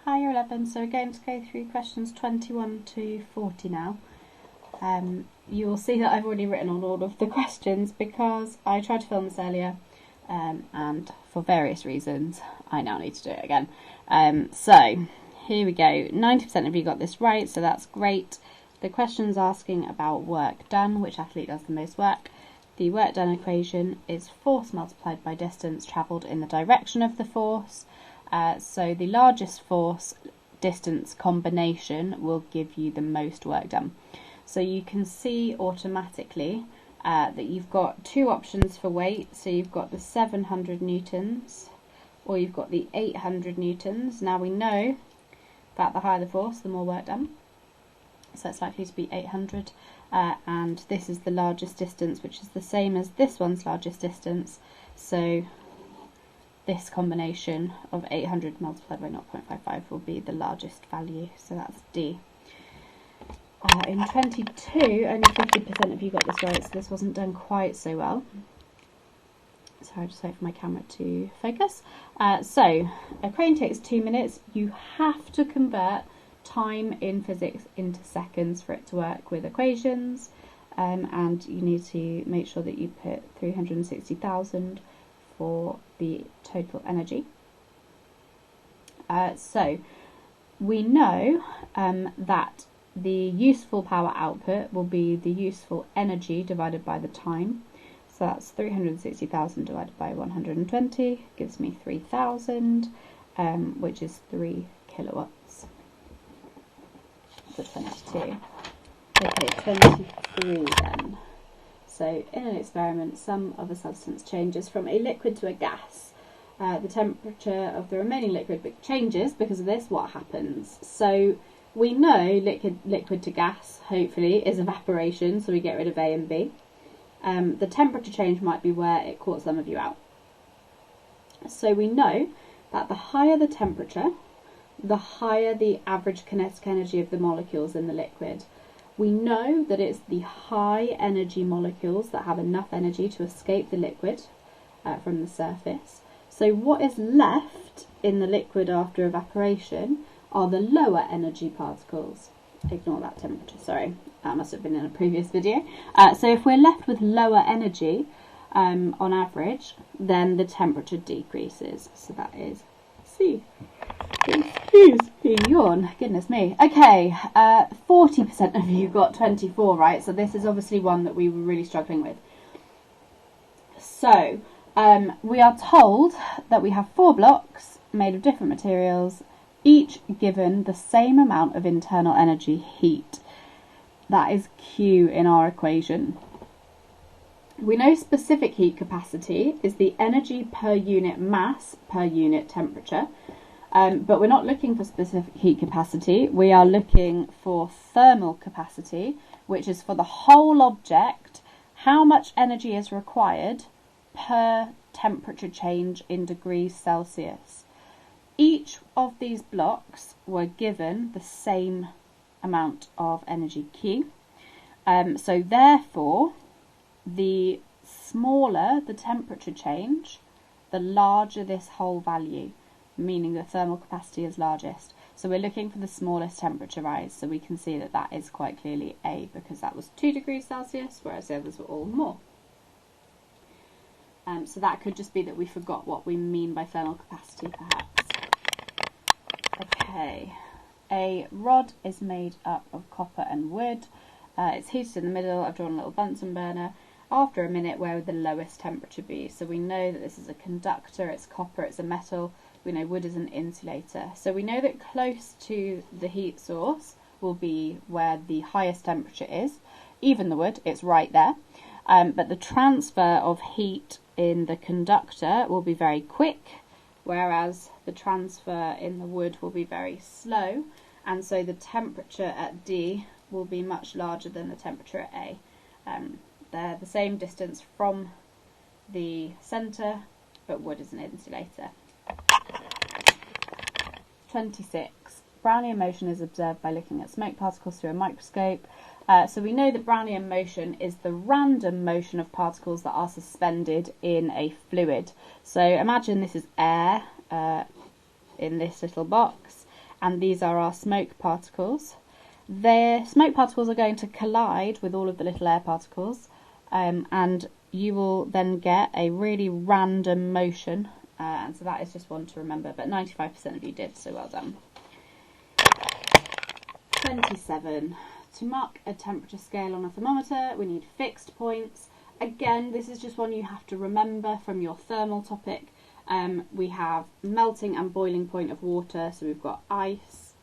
Hi, Year 11. So we're going to go through questions 21 to 40 now. You'll see that I've already written on all of the questions because I tried to film this earlier and for various reasons I now need to do it again. So here we go. 90% of you got this right, so that's great. The question's asking about work done, which athlete does the most work. The work done equation is force multiplied by distance travelled in the direction of the force. So the largest force distance combination will give you the most work done. So you can see automatically that you've got two options for weight. So you've got the 700 newtons or you've got the 800 newtons. Now we know that the higher the force, the more work done. So it's likely to be 800. And this is the largest distance, which is the same as this one's largest distance. So this combination of 800 multiplied by 0.55 will be the largest value, so that's D. In 22, only 50% of you got this right, so this wasn't done quite so well. Sorry, I just wait for my camera to focus. So, a crane takes 2 minutes. You have to convert time in physics into seconds for it to work with equations, and you need to make sure that you put 360,000 for the total energy. So we know that the useful power output will be the useful energy divided by the time. So that's 360,000 divided by 120 gives me 3,000, which is 3 kilowatts for 22. Okay, 23 then. So in an experiment, some of a substance changes from a liquid to a gas. The temperature of the remaining liquid changes. Because of this, what happens? So we know liquid to gas, hopefully, is evaporation, so we get rid of A and B. The temperature change might be where it caught some of you out. So we know that the higher the temperature, the higher the average kinetic energy of the molecules in the liquid. We know that it's the high energy molecules that have enough energy to escape the liquid from the surface. So what is left in the liquid after evaporation are the lower energy particles. Ignore that temperature, sorry, that must have been in a previous video. So if we're left with lower energy on average, then the temperature decreases. So that is C. Excuse me, yawn, goodness me. Okay, 40% of you got 24 right, so this is obviously one that we were really struggling with. So, we are told that we have 4 blocks made of different materials, each given the same amount of internal energy heat. That is Q in our equation. We know specific heat capacity is the energy per unit mass per unit temperature. But we're not looking for specific heat capacity, we are looking for thermal capacity, which is for the whole object, how much energy is required per temperature change in degrees Celsius. Each of these blocks were given the same amount of energy Q, so therefore the smaller the temperature change, the larger this whole value, meaning the thermal capacity is largest. So we're looking for the smallest temperature rise, so we can see that that is quite clearly A, because that was 2 degrees Celsius, whereas the others were all more. So that could just be that we forgot what we mean by thermal capacity, perhaps. Okay, a rod is made up of copper and wood. It's heated in the middle. I've drawn a little Bunsen burner. After a minute, where would the lowest temperature be? So we know that this is a conductor, it's copper, it's a metal. We know wood is an insulator. So we know that close to the heat source will be where the highest temperature is. Even the wood, it's right there. But the transfer of heat in the conductor will be very quick, whereas the transfer in the wood will be very slow. And so the temperature at D will be much larger than the temperature at A. They're the same distance from the centre, but wood is an insulator. 26. Brownian motion is observed by looking at smoke particles through a microscope. So we know that Brownian motion is the random motion of particles that are suspended in a fluid. So imagine this is air in this little box, and these are our smoke particles. The smoke particles are going to collide with all of the little air particles, and you will then get a really random motion, and so that is just one to remember, but 95% of you did, so well done. 27. To mark a temperature scale on a thermometer, we need fixed points. Again, this is just one you have to remember from your thermal topic. We have melting and boiling point of water, so we've got ice,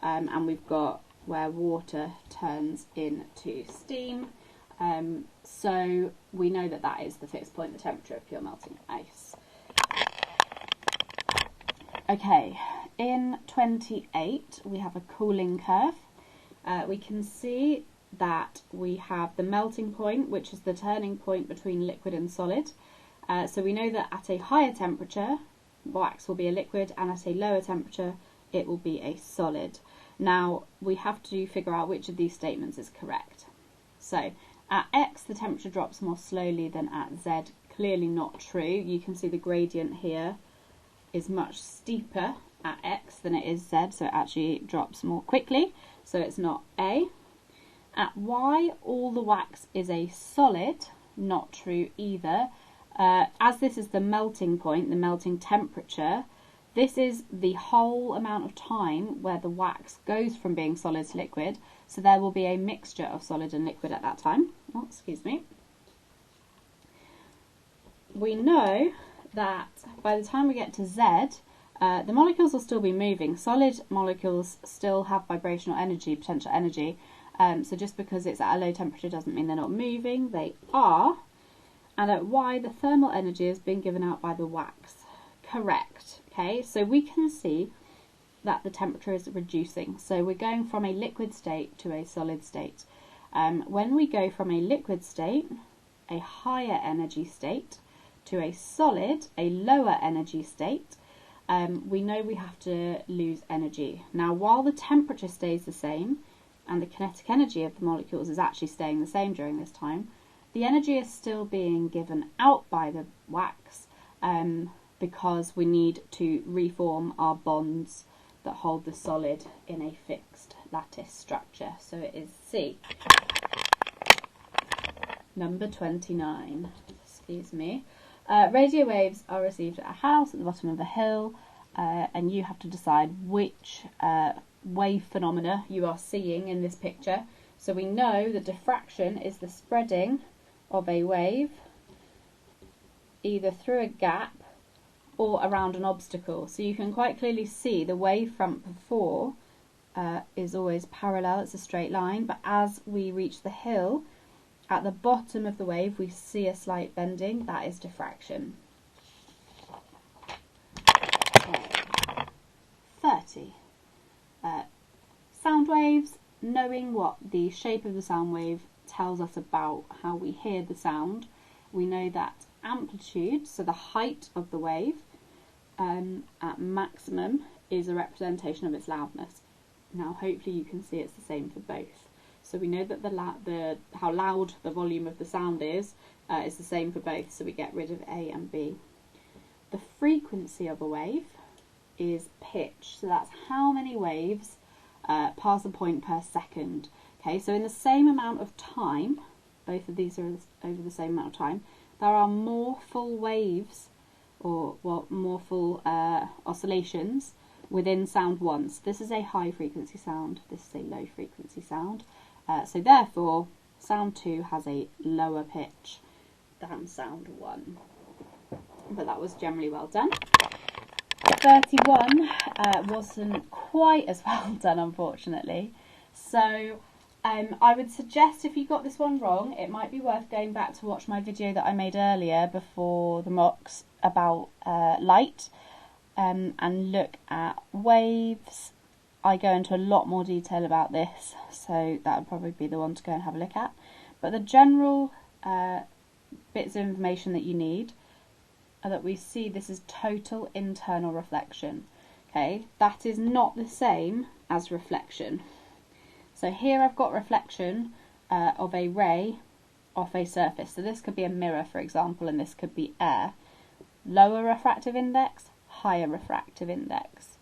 and we've got where water turns into steam. So we know that that is the fixed point, the temperature of pure melting ice. Okay, in 28 we have a cooling curve. We can see that we have the melting point, which is the turning point between liquid and solid. So we know that at a higher temperature, wax will be a liquid, and at a lower temperature, it will be a solid. Now, we have to figure out which of these statements is correct. So, at X, the temperature drops more slowly than at Z. Clearly not true. You can see the gradient here is much steeper at X than it is Z, so it actually drops more quickly. So it's not A. At Y, all the wax is a solid. Not true either. As this is the melting point, the melting temperature, this is the whole amount of time where the wax goes from being solid to liquid, so there will be a mixture of solid and liquid at that time. Oh, excuse me. We know that by the time we get to Z, the molecules will still be moving. Solid molecules still have vibrational energy, potential energy, so just because it's at a low temperature doesn't mean they're not moving, they are. And at Y, the thermal energy has been given out by the wax. Correct. Okay, so we can see that the temperature is reducing. So we're going from a liquid state to a solid state. When we go from a liquid state, a higher energy state, to a solid, a lower energy state, we know we have to lose energy. Now, while the temperature stays the same, and the kinetic energy of the molecules is actually staying the same during this time, the energy is still being given out by the wax, because we need to reform our bonds that hold the solid in a fixed lattice structure. So it is C. Number 29. Excuse me. Radio waves are received at a house at the bottom of a hill, and you have to decide which wave phenomena you are seeing in this picture. So we know that diffraction is the spreading of a wave either through a gap or around an obstacle. So you can quite clearly see the wavefront before is always parallel, it's a straight line, but as we reach the hill, at the bottom of the wave we see a slight bending. That is diffraction. Okay. 30. Sound waves. Knowing what the shape of the sound wave tells us about how we hear the sound, we know that amplitude, so the height of the wave, at maximum is a representation of its loudness. Now hopefully you can see it's the same for both. So we know that how loud the volume of the sound is the same for both, so we get rid of A and B. The frequency of a wave is pitch, so that's how many waves pass a point per second. Okay, so in the same amount of time, both of these are over the same amount of time, there are more full waves, or well, more full oscillations within sound 1. So this is a high frequency sound, this is a low frequency sound. So therefore, sound 2 has a lower pitch than sound 1. But that was generally well done. 31 wasn't quite as well done, unfortunately. So I would suggest if you got this one wrong, it might be worth going back to watch my video that I made earlier before the mocks about light, and look at waves. I go into a lot more detail about this, so that would probably be the one to go and have a look at. But the general bits of information that you need are that we see this is total internal reflection. Okay, that is not the same as reflection. So here I've got reflection of a ray off a surface. So this could be a mirror, for example, and this could be air. Lower refractive index, higher refractive index.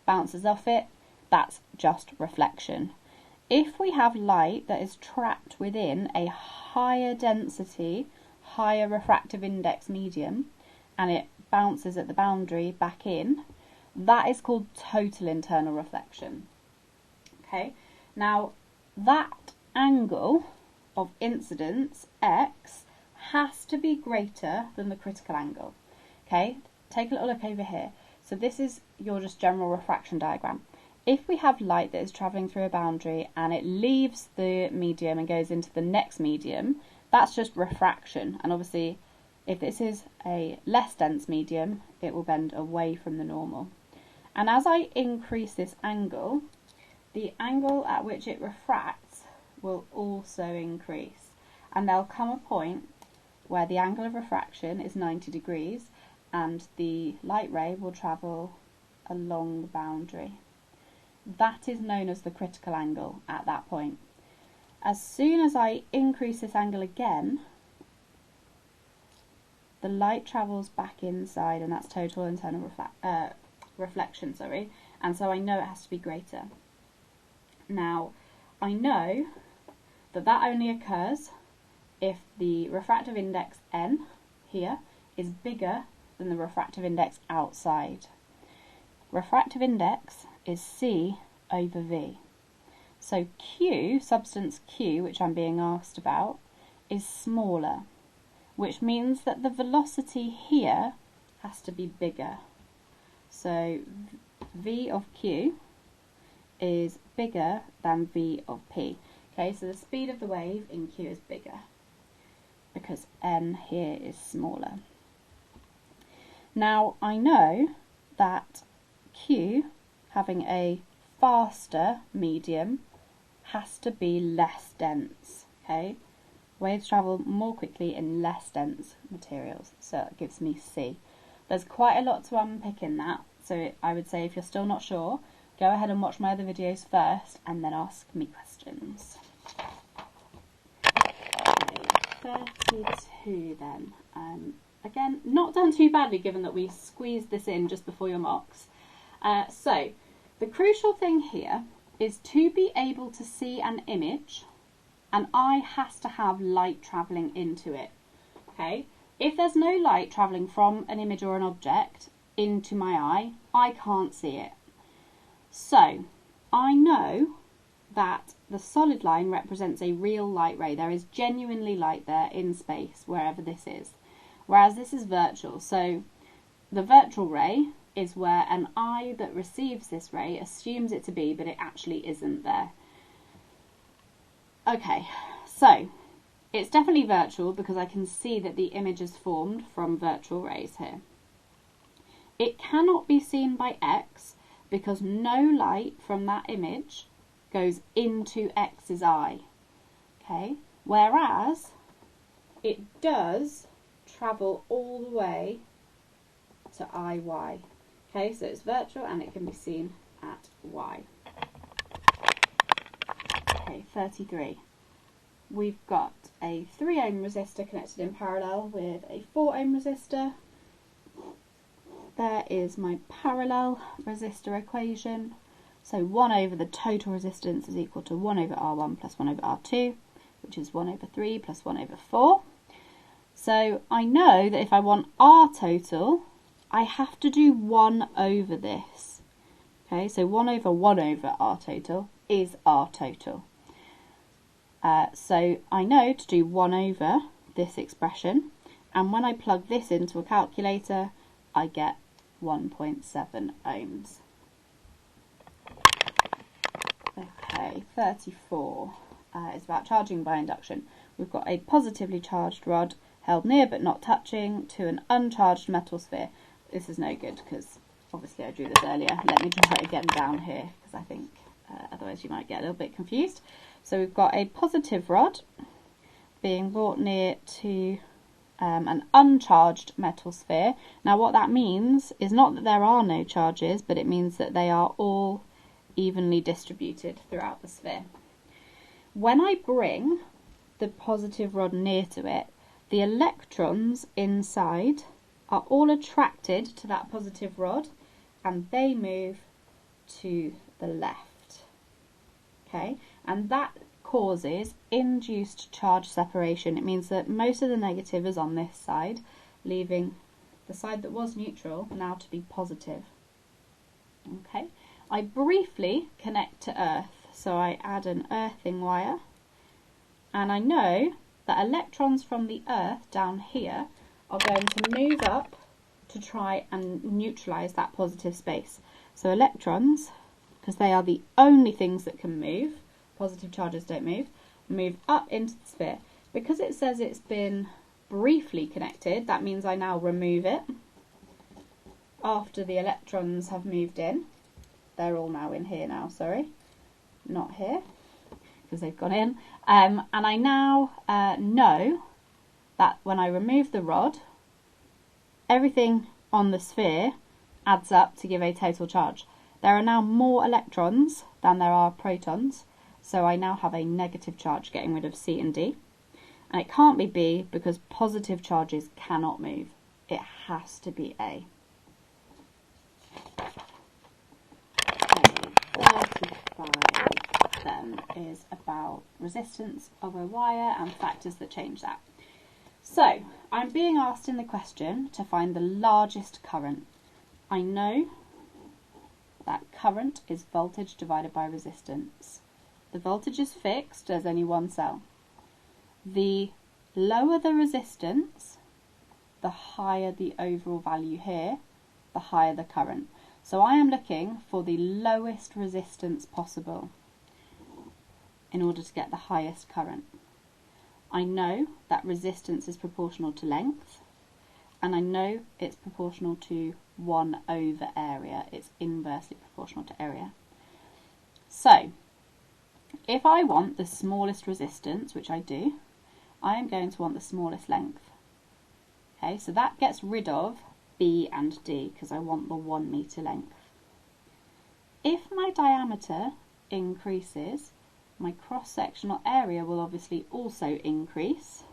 Bounces off it, that's just reflection. If we have light that is trapped within a higher density, higher refractive index medium, and it bounces at the boundary back in, that is called total internal reflection. Okay, now that angle of incidence, x, has to be greater than the critical angle. Okay, take a little look over here. So this is your just general refraction diagram. If we have light that is travelling through a boundary and it leaves the medium and goes into the next medium, that's just refraction. And obviously, if this is a less dense medium, it will bend away from the normal. And as I increase this angle, the angle at which it refracts will also increase. And there'll come a point where the angle of refraction is 90 degrees and the light ray will travel along the boundary. That is known as the critical angle at that point. As soon as I increase this angle again, the light travels back inside, and that's total internal reflection, and so I know it has to be greater. Now, I know that that only occurs if the refractive index n here is bigger than the refractive index outside. Refractive index is C over V. So Q, substance Q, which I'm being asked about, is smaller, which means that the velocity here has to be bigger. So V of Q is bigger than V of P. Okay, so the speed of the wave in Q is bigger because n here is smaller. Now I know that Q, having a faster medium, has to be less dense. Okay, waves travel more quickly in less dense materials, so that gives me C. There's quite a lot to unpick in that, so I would say if you're still not sure, go ahead and watch my other videos first and then ask me questions. Okay, 32 then. Again, not done too badly given that we squeezed this in just before your mocks. So, the crucial thing here is to be able to see an image, an eye has to have light travelling into it. Okay, if there's no light travelling from an image or an object into my eye, I can't see it. So, I know that the solid line represents a real light ray. There is genuinely light there in space, wherever this is. Whereas this is virtual, so the virtual ray is where an eye that receives this ray assumes it to be, but it actually isn't there. Okay, so it's definitely virtual because I can see that the image is formed from virtual rays here. It cannot be seen by X because no light from that image goes into X's eye. Okay, whereas it does travel all the way to IY. Okay, so it's virtual and it can be seen at Y. Okay, 33. We've got a 3 ohm resistor connected in parallel with a 4 ohm resistor. There is my parallel resistor equation. So 1 over the total resistance is equal to 1 over R1 plus 1 over R2, which is 1 over 3 plus 1 over 4. So I know that if I want R total, I have to do 1 over this. Okay, so 1 over R total is R total. So I know to do 1 over this expression, and when I plug this into a calculator, I get 1.7 ohms. Okay, 34 is about charging by induction. We've got a positively charged rod held near but not touching to an uncharged metal sphere. This is no good because obviously I drew this earlier. Let me draw it again down here because I think otherwise you might get a little bit confused. So we've got a positive rod being brought near to an uncharged metal sphere. Now what that means is not that there are no charges, but it means that they are all evenly distributed throughout the sphere. When I bring the positive rod near to it, the electrons inside are all attracted to that positive rod and they move to the left. Okay, and that causes induced charge separation. It means that most of the negative is on this side, leaving the side that was neutral now to be positive. Okay, I briefly connect to earth, so I add an earthing wire, and I know that electrons from the earth down here are going to move up to try and neutralise that positive space. So electrons, because they are the only things that can move, positive charges don't move up into the sphere. Because it says it's been briefly connected, that means I now remove it after the electrons have moved in. They're all now in here now, sorry, not here, because they've gone in. And I now know that when I remove the rod, everything on the sphere adds up to give a total charge. There are now more electrons than there are protons, so I now have a negative charge, getting rid of C and D. And it can't be B because positive charges cannot move. It has to be A. Okay, 35 then is about resistance of a wire and factors that change that. So, I'm being asked in the question to find the largest current. I know that current is voltage divided by resistance. The voltage is fixed, there's only one cell. The lower the resistance, the higher the overall value here, the higher the current. So I am looking for the lowest resistance possible in order to get the highest current. I know that resistance is proportional to length, and I know it's proportional to 1 over area. It's inversely proportional to area. So, if I want the smallest resistance, which I do, I am going to want the smallest length. Okay, so that gets rid of B and D because I want the 1 metre length. If my diameter increases, my cross-sectional area will obviously also increase.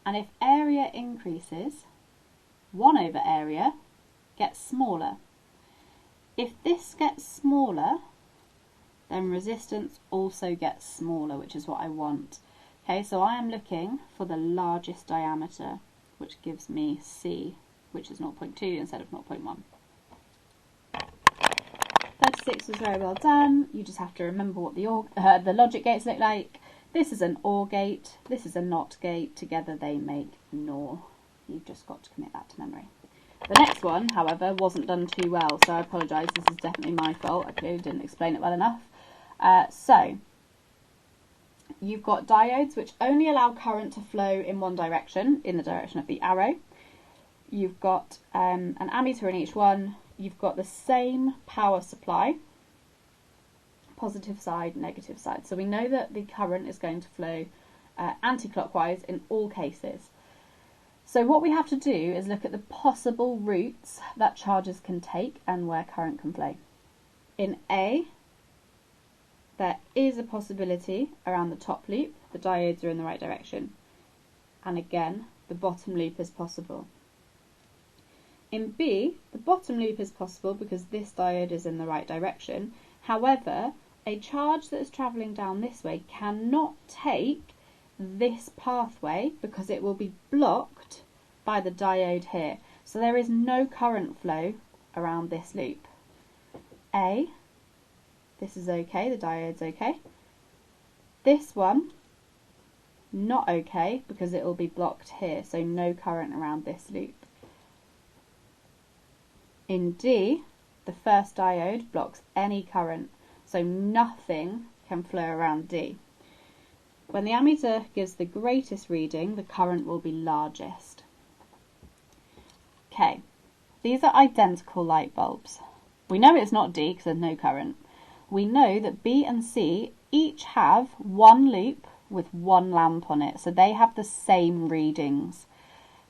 And if area increases, 1 over area gets smaller. If this gets smaller, then resistance also gets smaller, which is what I want. Okay, so I am looking for the largest diameter, which gives me C, which is 0.2 instead of 0.1. 36 was very well done. You just have to remember what the logic gates look like. This is an OR gate, this is a NOT gate. Together they make NOR. You've just got to commit that to memory. The next one, however, wasn't done too well, so I apologise. This is definitely my fault. I clearly didn't explain it well enough. So, you've got diodes which only allow current to flow in one direction, in the direction of the arrow. You've got an ammeter in each one. You've got the same power supply, positive side, negative side. So we know that the current is going to flow anti-clockwise in all cases. So what we have to do is look at the possible routes that charges can take and where current can flow. In A, there is a possibility around the top loop, the diodes are in the right direction. And again, the bottom loop is possible. In B, the bottom loop is possible because this diode is in the right direction. However, a charge that is travelling down this way cannot take this pathway because it will be blocked by the diode here. So there is no current flow around this loop. A, this is okay, the diode's okay. This one, not okay because it will be blocked here, so no current around this loop. In D, the first diode blocks any current, so nothing can flow around D. When the ammeter gives the greatest reading, the current will be largest. Okay, these are identical light bulbs. We know it's not D because there's no current. We know that B and C each have one loop with one lamp on it, so they have the same readings.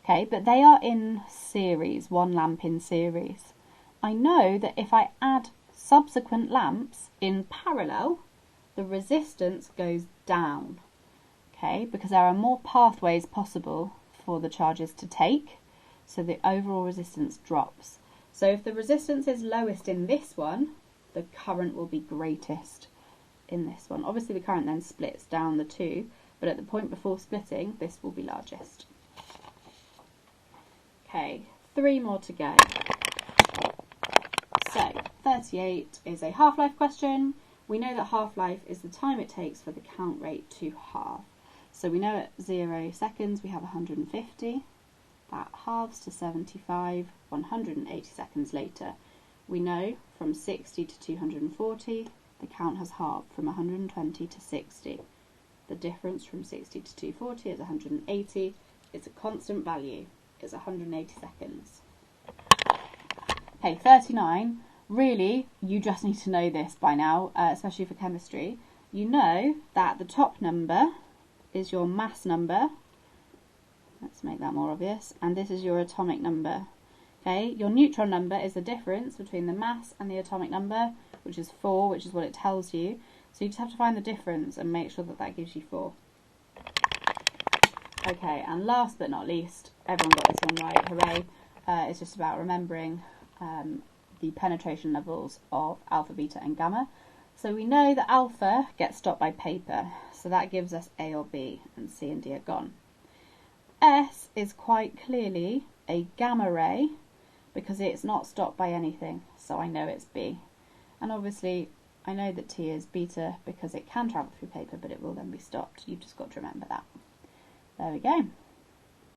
Okay, but they are in series, one lamp in series. I know that if I add subsequent lamps in parallel, the resistance goes down. Okay, because there are more pathways possible for the charges to take, so the overall resistance drops. So if the resistance is lowest in this one, the current will be greatest in this one. Obviously the current then splits down the two, but at the point before splitting, this will be largest. Okay, 3 more to go. So 38 is a half-life question. We know that half-life is the time it takes for the count rate to halve. So we know at 0 seconds we have 150. That halves to 75, 180 seconds later. We know from 60 to 240, the count has halved from 120 to 60. The difference from 60 to 240 is 180. It's a constant value. It's 180 seconds. Okay, 39. Really, you just need to know this by now, especially for chemistry. You know that the top number is your mass number. Let's make that more obvious. And this is your atomic number. Okay, your neutron number is the difference between the mass and the atomic number, which is 4, which is what it tells you. So you just have to find the difference and make sure that that gives you 4. Okay, and last but not least, everyone got this one right, hooray. It's just about remembering the penetration levels of alpha, beta and gamma. So we know that alpha gets stopped by paper, so that gives us A or B, and C and D are gone. S is quite clearly a gamma ray because it's not stopped by anything, so I know it's B. And obviously I know that T is beta because it can travel through paper, but it will then be stopped. You've just got to remember that. There we go.